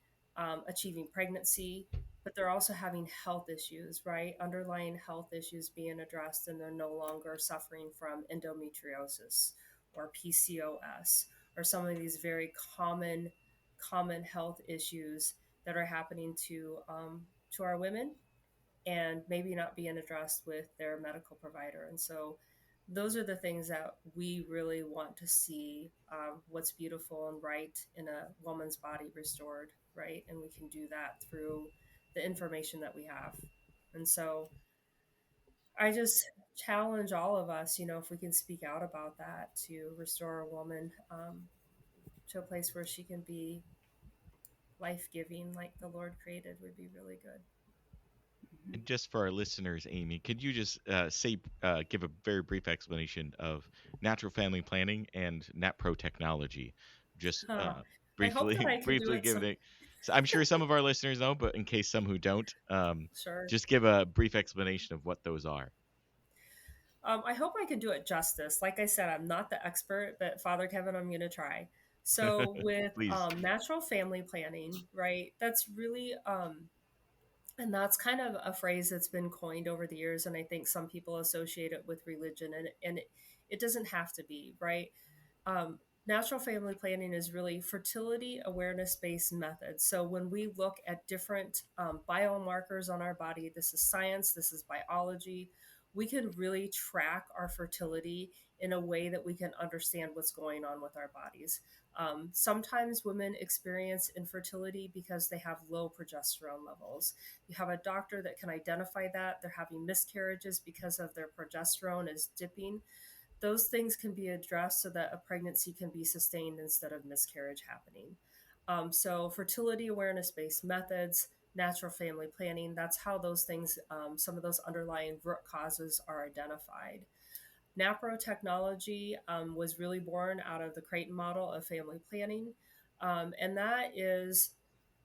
achieving pregnancy, but they're also having health issues, right? Underlying health issues being addressed, and they're no longer suffering from endometriosis or PCOS are some of these very common health issues that are happening to our women and maybe not being addressed with their medical provider. And so those are the things that we really want to see, what's beautiful and right in a woman's body restored, right? And we can do that through the information that we have. And so I just challenge all of us, if we can speak out about that to restore a woman, to a place where she can be life giving like the Lord created would be really good. Mhm. And just for our listeners, Amy, could you just give a very brief explanation of natural family planning and NatPro technology? Just Huh. I hope that briefly, I can do briefly it give some. it. So I'm sure some of our listeners know, but in case some who don't, Sure. just give a brief explanation of what those are. I hope I can do it justice. Like I said, I'm not the expert, but Father Kevin, I'm going to try. So, with Please. natural family planning, right, that's really, and that's kind of a phrase that's been coined over the years. And I think some people associate it with religion, and it doesn't have to be, right? um, Natural family planning is really fertility awareness based methods. So when we look at different biomarkers on our body, this is science, this is biology, we can really track our fertility in a way that we can understand what's going on with our bodies. Sometimes women experience infertility because they have low progesterone levels. You have a doctor that can identify that they're having miscarriages because of their progesterone is dipping. Those things can be addressed so that a pregnancy can be sustained instead of miscarriage happening. So, fertility awareness based methods, natural family planning, that's how those things, some of those underlying root causes are identified. NAPRO technology was really born out of the Creighton model of family planning. And that is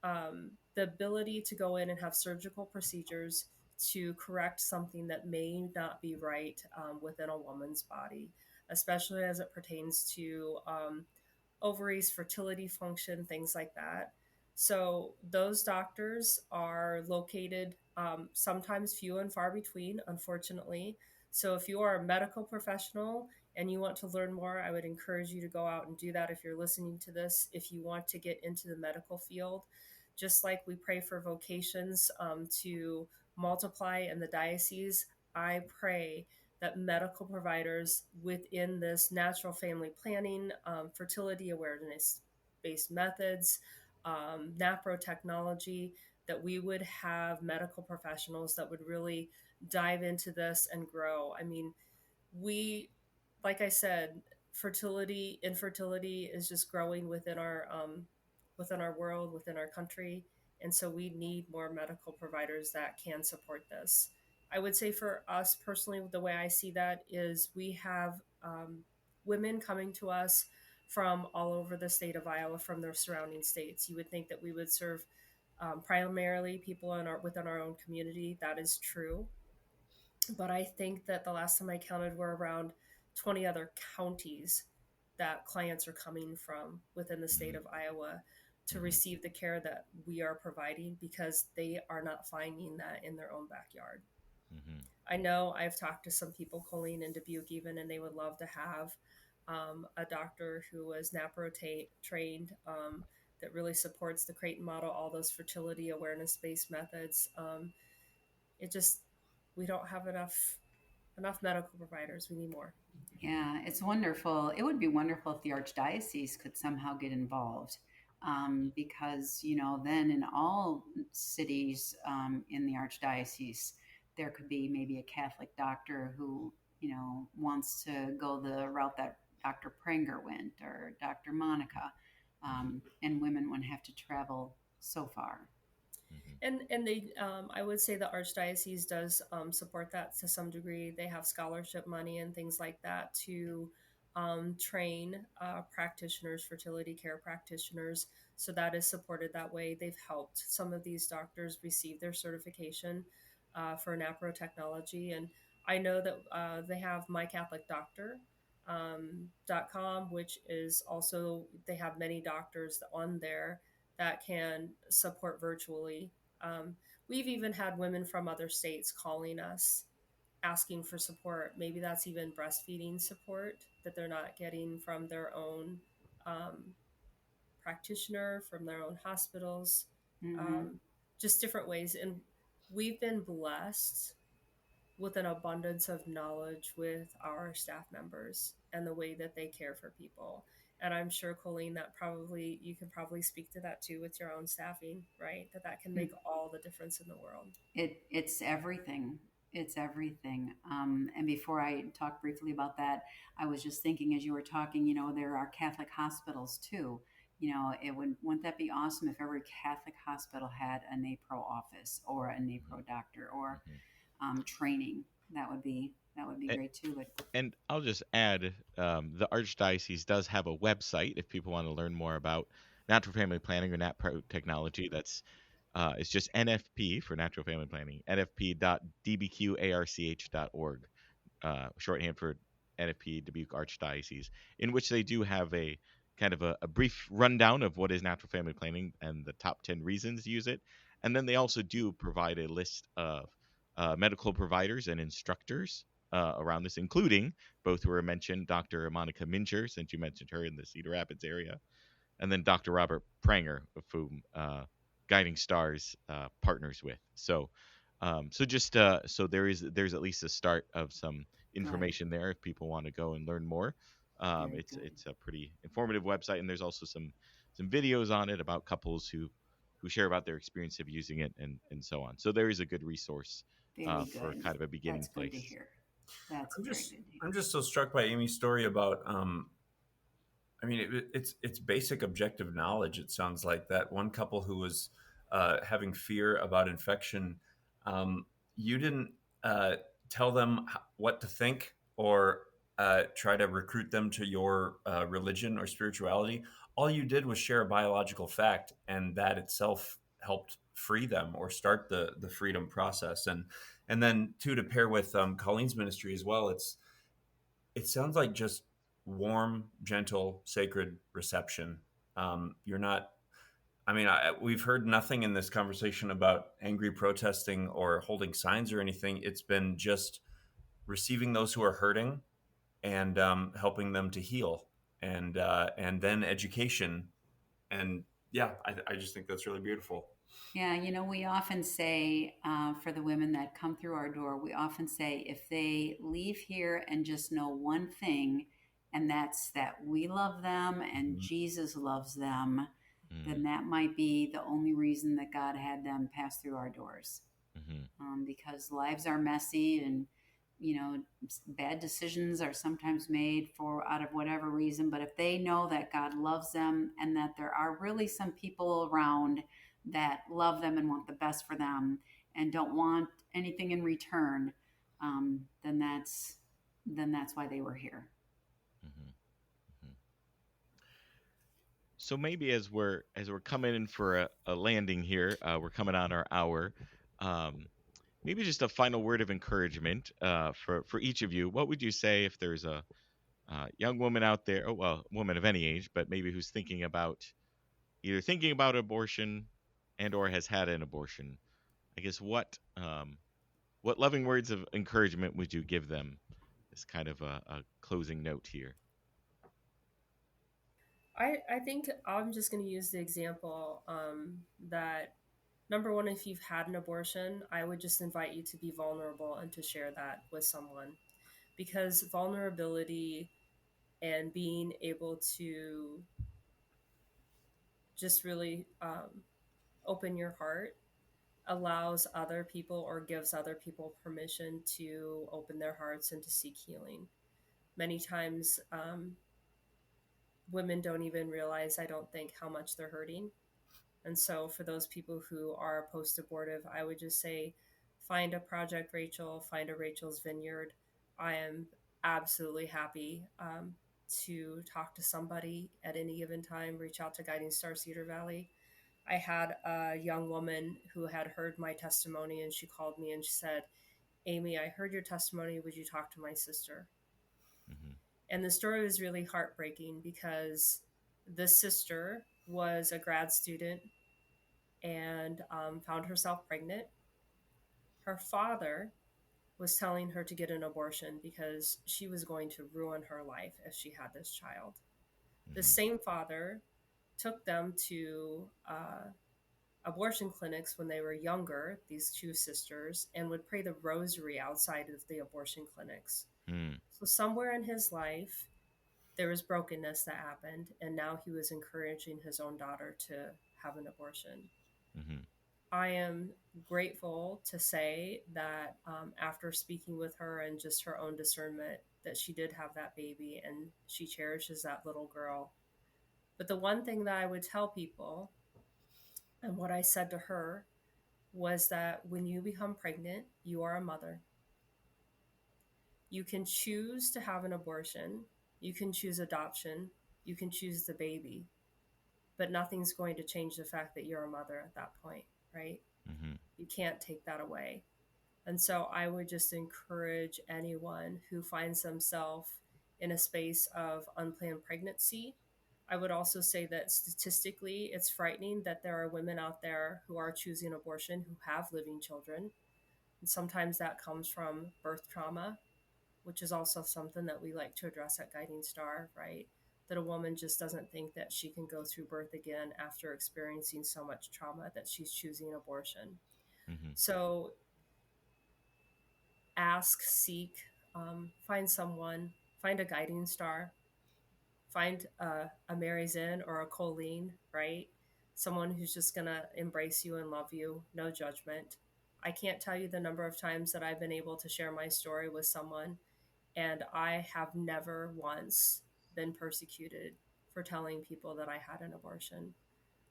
the ability to go in and have surgical procedures to correct something that may not be right within a woman's body, especially as it pertains to ovaries, fertility function, things like that. So those doctors are located sometimes few and far between, unfortunately. So if you are a medical professional and you want to learn more, I would encourage you to go out and do that if you're listening to this. If you want to get into the medical field, just like we pray for vocations to multiply in the diocese, I pray that medical providers within this natural family planning, fertility awareness based methods, NAPRO technology, that we would have medical professionals that would really dive into this and grow. I mean, we, like I said, infertility is just growing within our world, within our country, and so we need more medical providers that can support this. I would say for us personally, the way I see that is we have women coming to us from all over the state of Iowa, from their surrounding states. You would think that we would serve primarily people within our own community. That is true, but I think that the last time I counted were around 20 other counties that clients are coming from within the state Mhm, of Iowa to mhm, receive the care that we are providing because they are not finding that in their own backyard. mhm, I know I've talked to some people, Colleen and Dubuque even, and they would love to have a doctor who was NAPRO trained, that really supports the Creighton model, all those fertility awareness based methods. It just, we don't have enough medical providers. We need more. Yeah, it's wonderful. It would be wonderful if the archdiocese could somehow get involved, because then in all cities in the archdiocese, there could be maybe a Catholic doctor who wants to go the route that Dr. Pranger went or Dr. Monica, mhm, and women wouldn't have to travel so far. mhm, And they, I would say the archdiocese does support that to some degree. They have scholarship money and things like that to train practitioners, fertility care practitioners. So that is supported that way. They've helped some of these doctors receive their certification for NAPRO technology. And I know that they have My Catholic Doctor. .com, which is also, they have many doctors on there that can support virtually. We've even had women from other states calling us asking for support. Maybe that's even breastfeeding support that they're not getting from their own um, practitioner from their own hospitals, Mm-hmm. um, just different ways. And we've been blessed with an abundance of knowledge with our staff members and the way that they care for people. And I'm sure, Colleen, that probably you can probably speak to that too with your own staffing, right? That can make all the difference in the world. It's everything. It's everything. And before I talk briefly about that, I was just thinking as you were talking, there are Catholic hospitals too. Wouldn't that be awesome if every Catholic hospital had a NAPRO office or a Mhm, NAPRO doctor or mhm. training? That would be A- great too. But And I'll just add, the Archdiocese does have a website if people want to learn more about natural family planning or nat technology. It's just NFP for natural family planning, nfp.dbqarch.org, shorthand for NFP Dubuque Archdiocese, in which they do have a kind of a brief rundown of what is natural family planning and the top 10 reasons to use it. And then they also do provide a list of medical providers and instructors around this, including both who were mentioned, Dr. Monica Mincher, since you mentioned her in the Cedar Rapids area, and then Dr. Robert Pranger, of whom Guiding Stars partners with. So there's at least a start of some good, information there if people want to go and learn more. very good, It's a pretty informative website, and there's also some videos on it about couples who share about their experience of using it and so on. So there is a good resource very for good. kind of a beginning That's good to place. hear. That's I'm very just good to I'm hear. just so struck by Amy's story about I mean, it's basic objective knowledge. It sounds like that one couple who was having fear about infection. Um, you didn't uh, tell them what to think or try to recruit them to your religion or spirituality. All you did was share a biological fact, and that itself helped free them or start the freedom process. And then too, to pair with Colleen's ministry as well. It sounds like just warm, gentle, sacred reception. You're not. I mean, we've heard nothing in this conversation about angry protesting or holding signs or anything. It's been just receiving those who are hurting and helping them to heal, and then education. And yeah, I just think that's really beautiful. Yeah, we often say for the women that come through our door, we often say if they leave here and just know one thing, and that's that we love them and Mhm. Jesus loves them, then Mm, that might be the only reason that God had them pass through our doors. mhm, Because lives are messy and bad decisions are sometimes made for out of whatever reason, but if they know that God loves them and that there are really some people around that love them and want the best for them and don't want anything in return, then that's why they were here. mhm, mhm. So maybe as we're coming in for a landing here, we're coming on our hour. Um, Maybe just a final word of encouragement for each of you. What would you say if there's a young woman out there, oh well, woman of any age, but maybe who's thinking about either thinking about abortion and or has had an abortion? I guess what loving words of encouragement would you give them? As kind of a closing note here. I think I'm just going to use the example that number one, if you've had an abortion, I would just invite you to be vulnerable and to share that with someone because vulnerability and being able to just really open your heart allows other people or gives other people permission to open their hearts and to seek healing. Many times, women don't even realize, I don't think, how much they're hurting. And so, for those people who are post abortive, I would just say find a Project Rachel, find a Rachel's Vineyard. I am absolutely happy to talk to somebody at any given time, reach out to Guiding Star Cedar Valley. I had a young woman who had heard my testimony and she called me and she said, Amy, I heard your testimony. Would you talk to my sister? Hmm. And the story was really heartbreaking because this sister was a grad student and found herself pregnant. Her father was telling her to get an abortion because she was going to ruin her life if she had this child. The Mm-hmm. same father took them to abortion clinics when they were younger, these two sisters, and would pray the rosary outside of the abortion clinics. Mm-hmm. So, somewhere in his life, there was brokenness that happened, and now he was encouraging his own daughter to have an abortion. Mm-hmm. I am grateful to say that after speaking with her and just her own discernment, that she did have that baby and she cherishes that little girl. But the one thing that I would tell people, and what I said to her, was that when you become pregnant, you are a mother. You can choose to have an abortion, you can choose adoption, you can choose the baby, but nothing's going to change the fact that you're a mother at that point, right? Mm-hmm. You can't take that away. And so I would just encourage anyone who finds themselves in a space of unplanned pregnancy. I would also say that statistically, it's frightening that there are women out there who are choosing abortion who have living children. And sometimes that comes from birth trauma, which is also something that we like to address at Guiding Star, right? That a woman just doesn't think that she can go through birth again after experiencing so much trauma that she's choosing abortion. Mm-hmm. So ask, seek, find someone, find a Guiding Star, find a Mary's Inn or a Colleen, right? Someone who's just going to embrace you and love you, no judgment. I can't tell you the number of times that I've been able to share my story with someone, and I have never once been persecuted for telling people that I had an abortion,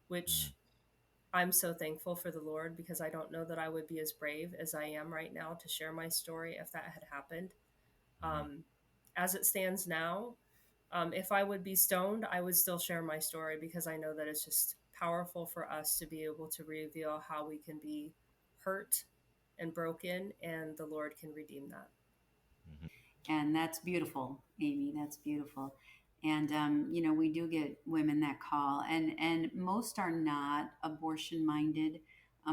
which I'm so thankful for the Lord, because I don't know that I would be as brave as I am right now to share my story if that had happened. Mm-hmm. Um, as it stands now, if I would be stoned, I would still share my story, because I know that it's just powerful for us to be able to reveal how we can be hurt and broken, and the Lord can redeem that. And that's beautiful, Amy. That's beautiful. And we do get women that call, and most are not abortion minded,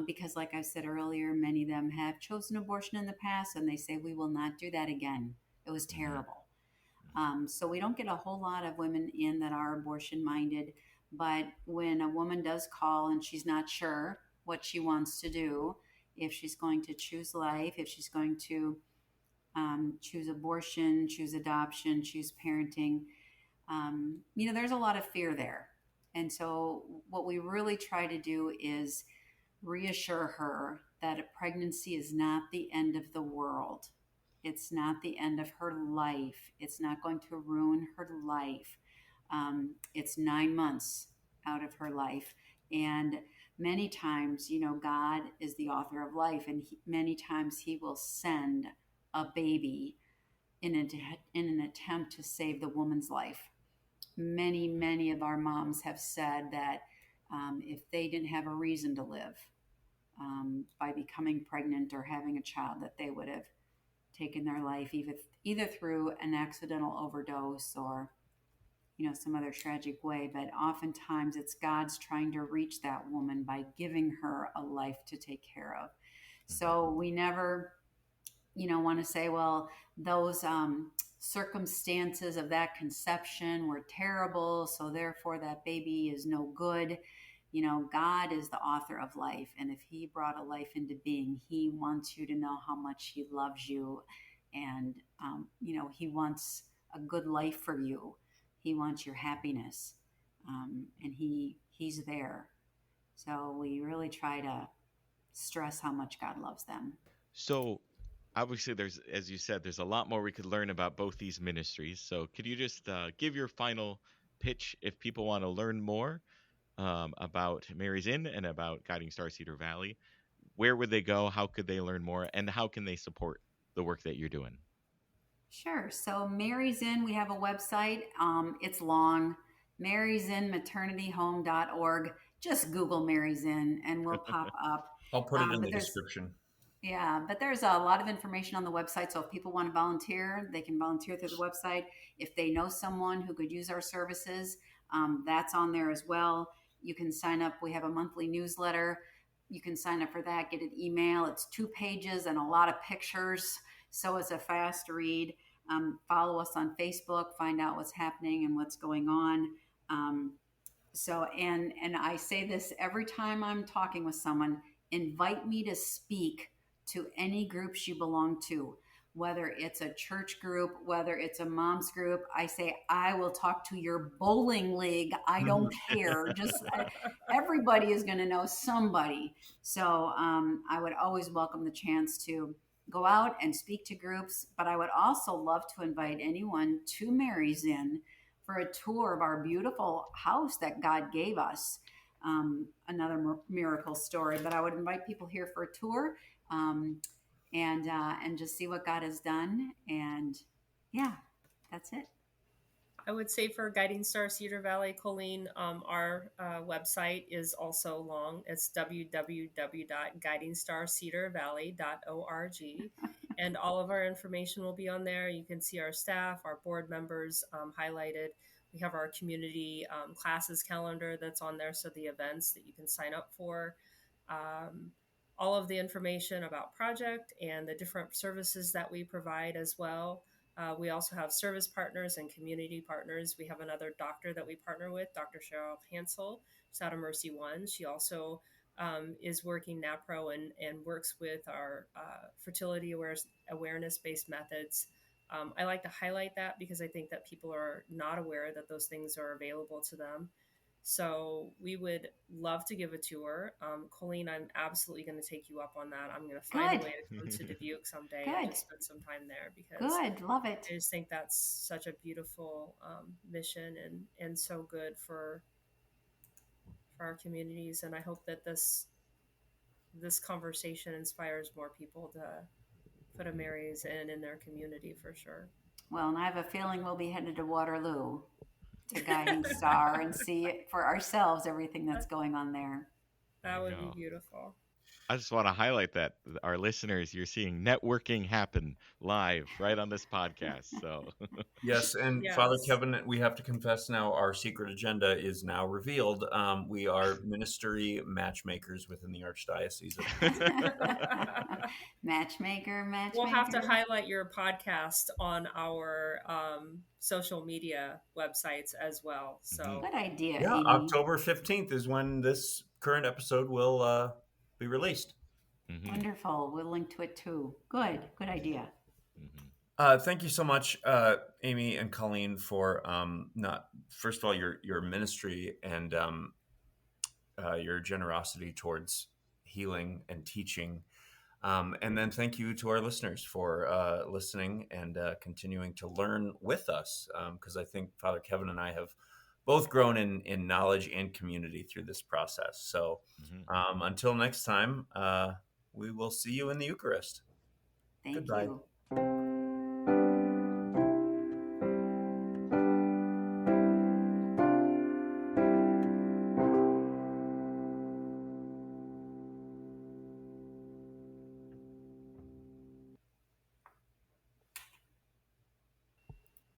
because, like I said earlier, many of them have chosen abortion in the past, and they say we will not do that again. It was Mm-hmm. terrible. So we don't get a whole lot of women in that are abortion minded. But when a woman does call and she's not sure what she wants to do, if she's going to choose life, if she's going to choose abortion, choose adoption, choose parenting. There's a lot of fear there. And so, what we really try to do is reassure her that a pregnancy is not the end of the world. It's not the end of her life. It's not going to ruin her life. It's 9 months out of her life. And many times, God is the author of life, and many times He will send a baby in an attempt to save the woman's life. Many of our moms have said that if they didn't have a reason to live by becoming pregnant or having a child, that they would have taken their life, either through an accidental overdose or some other tragic way. But oftentimes it's God's trying to reach that woman by giving her a life to take care of. Mm-hmm. So we never want to say, well, those circumstances of that conception were terrible, so therefore that baby is no good. God is the author of life, and if He brought a life into being, He wants you to know how much He loves you, and He wants a good life for you. He wants your happiness, and He's there. So we really try to stress how much God loves them. So, obviously, there's, as you said, there's a lot more we could learn about both these ministries. So, could you just give your final pitch if people want to learn more about Mary's Inn and about Guiding Star Cedar Valley? Where would they go? How could they learn more? And how can they support the work that you're doing? Sure. So Mary's Inn, we have a website. It's long. Mary's Inn maternityhome.org. Just Google Mary's Inn and we'll pop up. I'll put it in But the there's description. Yeah, but there's a lot of information on the website. So if people want to volunteer, they can volunteer through the website. If they know someone who could use our services, that's on there as well. You can sign up. We have a monthly newsletter. You can sign up for that, get an email. It's 2 pages and a lot of pictures. So it's a fast read. Follow us on Facebook, find out what's happening and what's going on. Um, so and I say this every time I'm talking with someone: invite me to speak to any groups you belong to, whether it's a church group, whether it's a mom's group. I say I will talk to your bowling league. I don't care. Just everybody is going to know somebody. So I would always welcome the chance to go out and speak to groups, but I would also love to invite anyone to Mary's Inn for a tour of our beautiful house that God gave us. Another miracle story, but I would invite people here for a tour, um, and just see what God has done. And yeah, that's it. I would say for Guiding Star Cedar Valley, Colleen, our website is also long. It's www.guidingstarcedarvalley.org. And all of our information will be on there. You can see our staff, our board members highlighted. We have our community classes calendar that's on there. So the events that you can sign up for. Um, all of the information about project and the different services that we provide as well. We also have service partners and community partners. We have another doctor that we partner with, Dr. Cheryl Hansel. She's out of Mercy One. She also is working NAPRO and works with our fertility awareness-based methods. I like to highlight that because I think that people are not aware that those things are available to them. So we would love to give a tour. Colleen, I'm absolutely going to take you up on that. I'm going to find a Good, way to come to Dubuque someday and good, just spend some time there because good. Love it. I just think that's such a beautiful mission and so good for our communities. And I hope that this conversation inspires more people to put a Mary's Inn in their community for sure. Well, and I have a feeling we'll be headed to Waterloo to Guiding Star and see it for ourselves everything that's going on there. There That you would be go. beautiful. I just want to highlight that our listeners, you're seeing networking happen live right on this podcast. So, Yes, and Father Yes. Kevin, we have to confess now our secret agenda is now revealed. We are ministry matchmakers within the Archdiocese of Matchmaker, We'll have to matchmaker. highlight your podcast on our social media websites as well. So Good idea, Yeah, Amy. October 15th is when this current episode will be released. hmm Wonderful. We'll link to it too. Good, good idea. hmm Thank you so much, Amy and Colleen, for not first of all your ministry and your generosity towards healing and teaching. And then thank you to our listeners for listening and continuing to learn with us, because I think Father Kevin and I have both grown in knowledge and community through this process. So hmm until next time, we will see you in the Eucharist. Thank Goodbye. you.